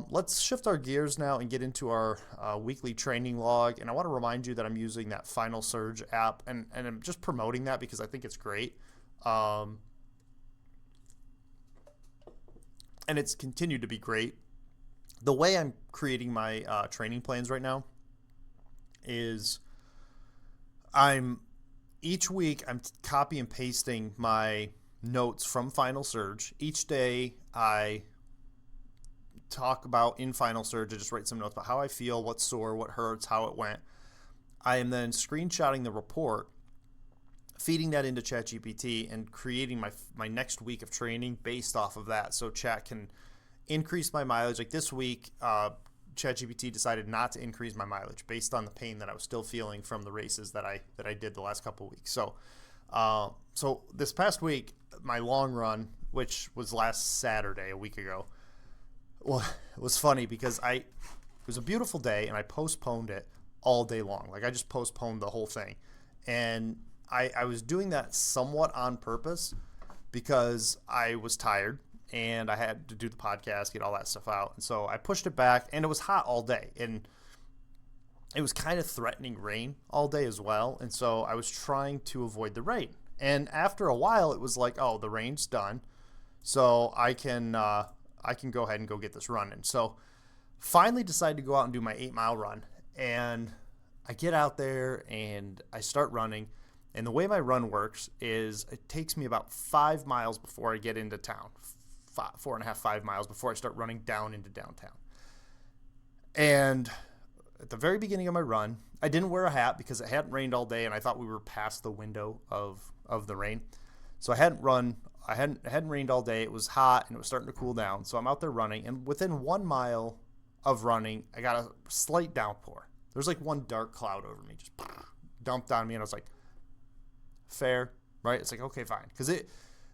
Let's shift our gears now and get into our weekly training log. And I want to remind you that I'm using that Final Surge app, and I'm just promoting that because I think it's great. And it's continued to be great. The way I'm creating my training plans right now is each week I'm copy and pasting my notes from Final Surge. Each day I talk about in Final Surge, I just write some notes about how I feel, what's sore, what hurts, how it went. I am then screenshotting the report, feeding that into ChatGPT, and creating my next week of training based off of that. So Chat can increase my mileage. Like this week, ChatGPT decided not to increase my mileage based on the pain that I was still feeling from the races that I did the last couple of weeks. So this past week, my long run, which was last Saturday, a week ago, well, it was funny because it was a beautiful day and I postponed it all day long. Like I just postponed the whole thing. And I was doing that somewhat on purpose because I was tired and I had to do the podcast, get all that stuff out. And so I pushed it back, and it was hot all day. And it was kind of threatening rain all day as well. And so I was trying to avoid the rain. And after a while, it was like, oh, the rain's done. So I can go ahead and go get this run in. So finally decided to go out and do my 8-mile run. And I get out there and I start running. And the way my run works is it takes me about 5 miles before I get into town. 4.5, 5 miles before I start running down into downtown. And at the very beginning of my run, I didn't wear a hat because it hadn't rained all day, and I thought we were past the window of the rain. So it hadn't rained all day. It was hot and it was starting to cool down. So I'm out there running, and within 1 mile of running, I got a slight downpour. There's like one dark cloud over me, just dumped on me, and I was like, fair, right? It's like, okay, fine. Because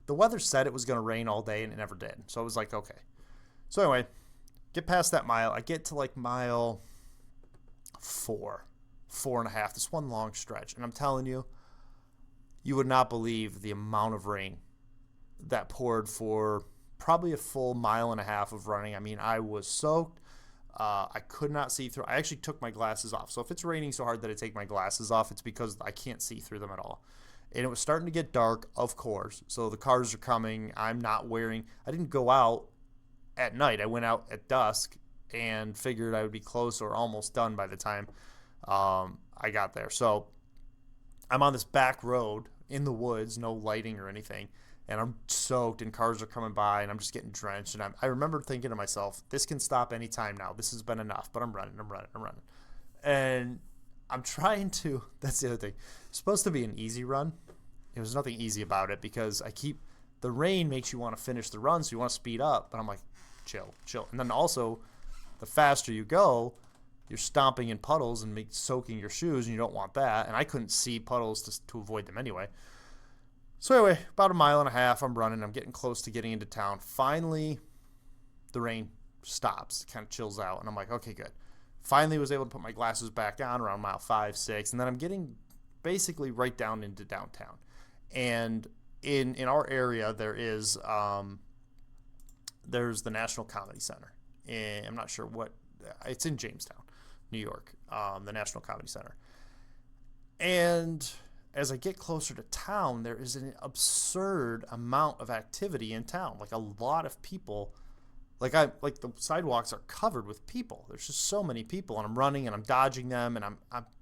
the weather said it was going to rain all day, and it never did. So I was like, okay. So anyway, get past that mile. I get to like mile 4.5, this one long stretch. And I'm telling you, you would not believe the amount of rain that poured for probably a full 1.5 miles of running. I mean, I was soaked. I could not see through. I actually took my glasses off. So if it's raining so hard that I take my glasses off, it's because I can't see through them at all. And it was starting to get dark, of course. So the cars are coming. I didn't go out at night. I went out at dusk and figured I would be close or almost done by the time I got there. So I'm on this back road in the woods, no lighting or anything. And I'm soaked and cars are coming by and I'm just getting drenched. And I remember thinking to myself, this can stop any time now. This has been enough, but I'm running. And I'm trying to, that's the other thing. It's supposed to be an easy run. There was nothing easy about it because the rain makes you want to finish the run, so you want to speed up. But I'm like, chill. And then also, the faster you go, you're stomping in puddles and soaking your shoes, and you don't want that. And I couldn't see puddles to avoid them anyway. So anyway, about 1.5 miles, I'm running. I'm getting close to getting into town. Finally, the rain stops. It kind of chills out, and I'm like, okay, good. Finally was able to put my glasses back on around mile 5, 6, and then I'm getting basically right down into downtown. And in our area, there's the National Comedy Center. And I'm not sure it's in Jamestown, New York, the National Comedy Center. And as I get closer to town, there is an absurd amount of activity in town. Like a lot of people. Like the sidewalks are covered with people. There's just so many people, and I'm running and I'm dodging them, and I'm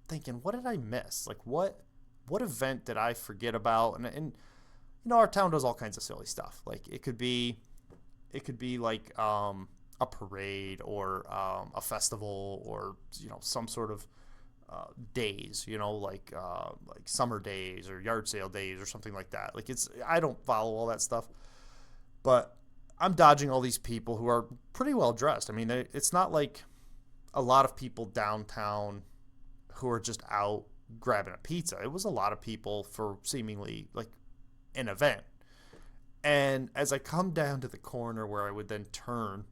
thinking, what did I miss? Like what event did I forget about? And our town does all kinds of silly stuff. Like it could be like a parade or a festival or some sort of days, like summer days or yard sale days or something like that. Like I don't follow all that stuff, but I'm dodging all these people who are pretty well dressed. I mean, it's not like a lot of people downtown who are just out grabbing a pizza. It was a lot of people for seemingly like an event. And as I come down to the corner where I would then turn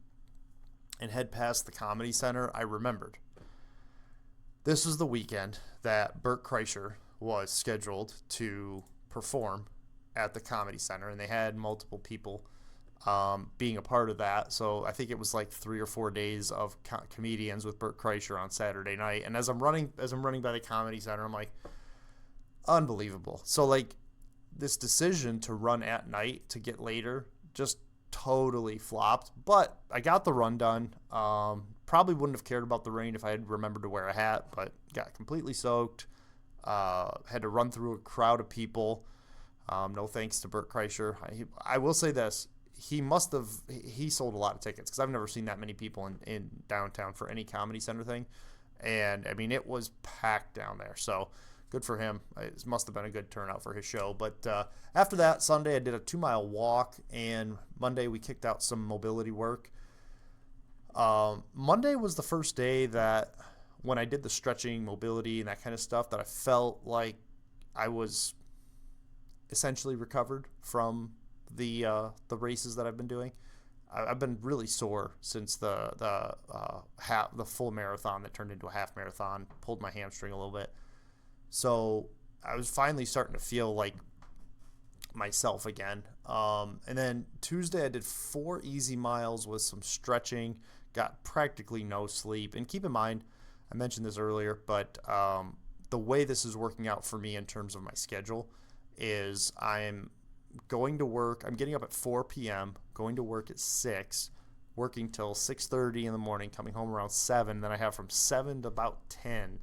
and head past the Comedy Center, I remembered this was the weekend that Bert Kreischer was scheduled to perform at the Comedy Center, and they had multiple people being a part of that. So I think it was like 3 or 4 days of comedians with Bert Kreischer on Saturday night. And as I'm running by the Comedy Center, I'm like, unbelievable. So like this decision to run at night to get later just totally flopped. But I got the run done. Probably wouldn't have cared about the rain if I had remembered to wear a hat, but got completely soaked. Had to run through a crowd of people. No thanks to Bert Kreischer. I will say this. He sold a lot of tickets because I've never seen that many people in downtown for any Comedy Center thing. And, I mean, it was packed down there. So, good for him. It must have been a good turnout for his show. But after that, Sunday, I did a 2-mile walk. And Monday, we kicked out some mobility work. Monday was the first day that when I did the stretching, mobility, and that kind of stuff, that I felt like I was essentially recovered from the races that I've been doing. I've been really sore since the full marathon that turned into a half marathon. Pulled my hamstring a little bit, so I was finally starting to feel like myself again. And then Tuesday I did 4 easy miles with some stretching. Got practically no sleep. And keep in mind, I mentioned this earlier, but the way this is working out for me in terms of my schedule is I'm going to work. I'm getting up at 4 p.m., going to work at 6, working till 6:30 in the morning, coming home around 7. Then I have from 7 to about 10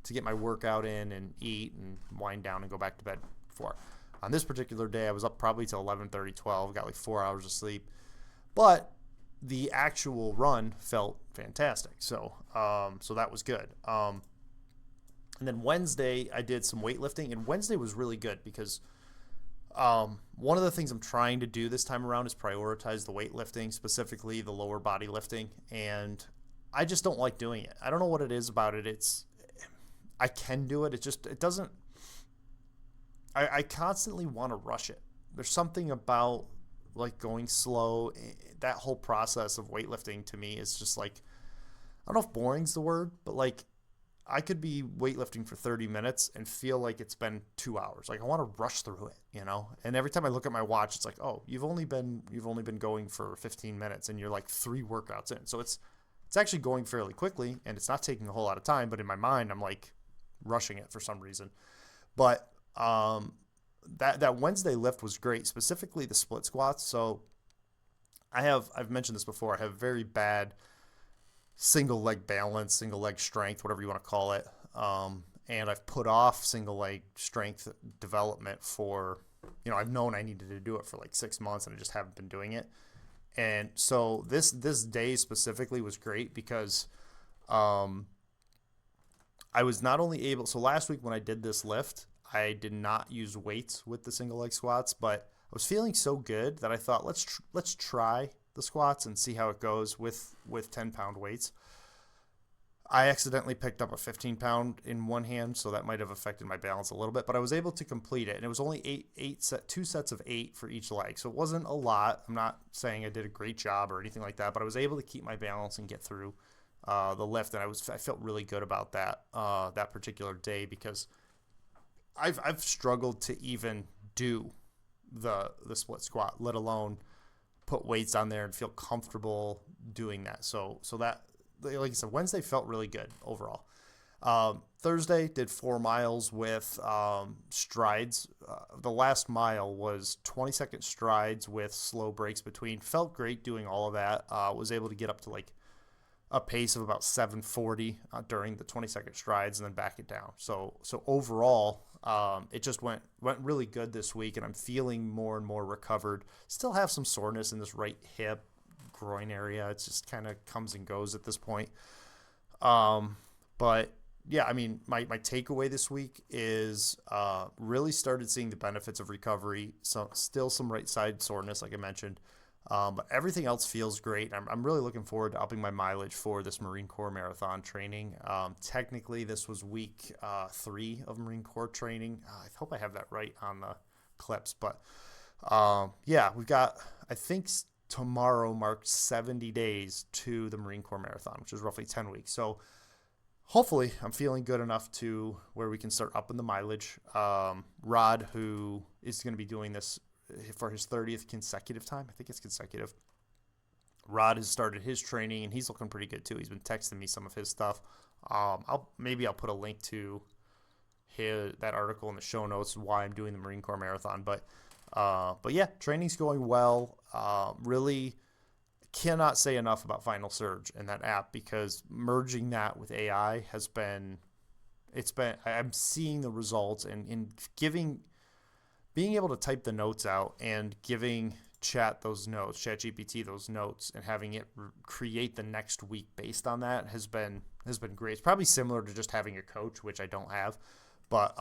to get my workout in and eat and wind down and go back to bed at 4. On this particular day, I was up probably till 11:30, 12, got like 4 hours of sleep. But the actual run felt fantastic. So that was good. And then Wednesday, I did some weightlifting, and Wednesday was really good because one of the things I'm trying to do this time around is prioritize the weightlifting, specifically the lower body lifting, and I just don't like doing it. I don't know what it is about it. I can do it. It doesn't. I constantly want to rush it. There's something about like going slow. That whole process of weightlifting to me is just like, I don't know if boring's the word, but like I could be weightlifting for 30 minutes and feel like it's been 2 hours. Like I want to rush through it, you know? And every time I look at my watch, it's like, oh, you've only been going for 15 minutes and you're like 3 workouts in. So it's actually going fairly quickly and it's not taking a whole lot of time, but in my mind, I'm like rushing it for some reason. But that Wednesday lift was great, specifically the split squats. So I've mentioned this before. I have very bad single leg balance, single leg strength, whatever you want to call it. And I've put off single leg strength development for, I've known I needed to do it for like 6 months and I just haven't been doing it. And so this day specifically was great because I was not only able, so last week when I did this lift, I did not use weights with the single leg squats, but I was feeling so good that I thought, let's try the squats and see how it goes with 10-pound weights. I accidentally picked up a 15-pound in one hand, so that might have affected my balance a little bit, but I was able to complete it, and it was only 2 sets of 8 for each leg, so it wasn't a lot. I'm not saying I did a great job or anything like that, but I was able to keep my balance and get through the lift, and I felt really good about that particular day because I've struggled to even do the split squat, let alone put weights on there and feel comfortable doing that. So that, like I said, Wednesday felt really good overall. Thursday did 4 miles with strides. The last mile was 20-second strides with slow breaks between. Felt great doing all of that. Was able to get up to like a pace of about 7:40 during the 20-second strides and then back it down. So overall, it just went really good this week, and I'm feeling more and more recovered. Still have some soreness in this right hip, groin area. It just kind of comes and goes at this point. But yeah, I mean, my takeaway this week is really started seeing the benefits of recovery. So still some right side soreness, like I mentioned. But everything else feels great. I'm really looking forward to upping my mileage for this Marine Corps marathon training. Technically, this was week 3 of Marine Corps training. I hope I have that right on the clips. But yeah, we've got, I think tomorrow marks 70 days to the Marine Corps marathon, which is roughly 10 weeks. So hopefully I'm feeling good enough to where we can start upping the mileage. Rod, who is going to be doing this, for his 30th consecutive time. I think it's consecutive. Rod has started his training, and he's looking pretty good too. He's been texting me some of his stuff. I'll put a link to that article in the show notes, why I'm doing the Marine Corps Marathon. But yeah, training's going well. Really cannot say enough about Final Surge and that app, because merging that with AI I'm seeing the results, and being able to type the notes out and giving ChatGPT those notes, and having it create the next week based on that has been great. It's probably similar to just having a coach, which I don't have, but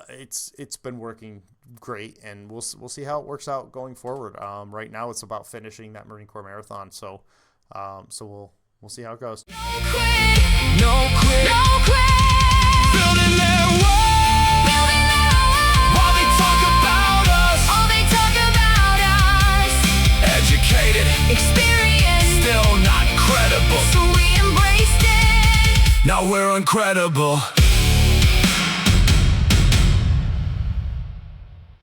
it's been working great, and we'll see how it works out going forward. Right now it's about finishing that Marine Corps Marathon, so we'll see how it goes. No quit. Building their wall. While they talk about us. All they talk about us. Educated. Experienced. Still not credible. So we embraced it. Now we're uncredible.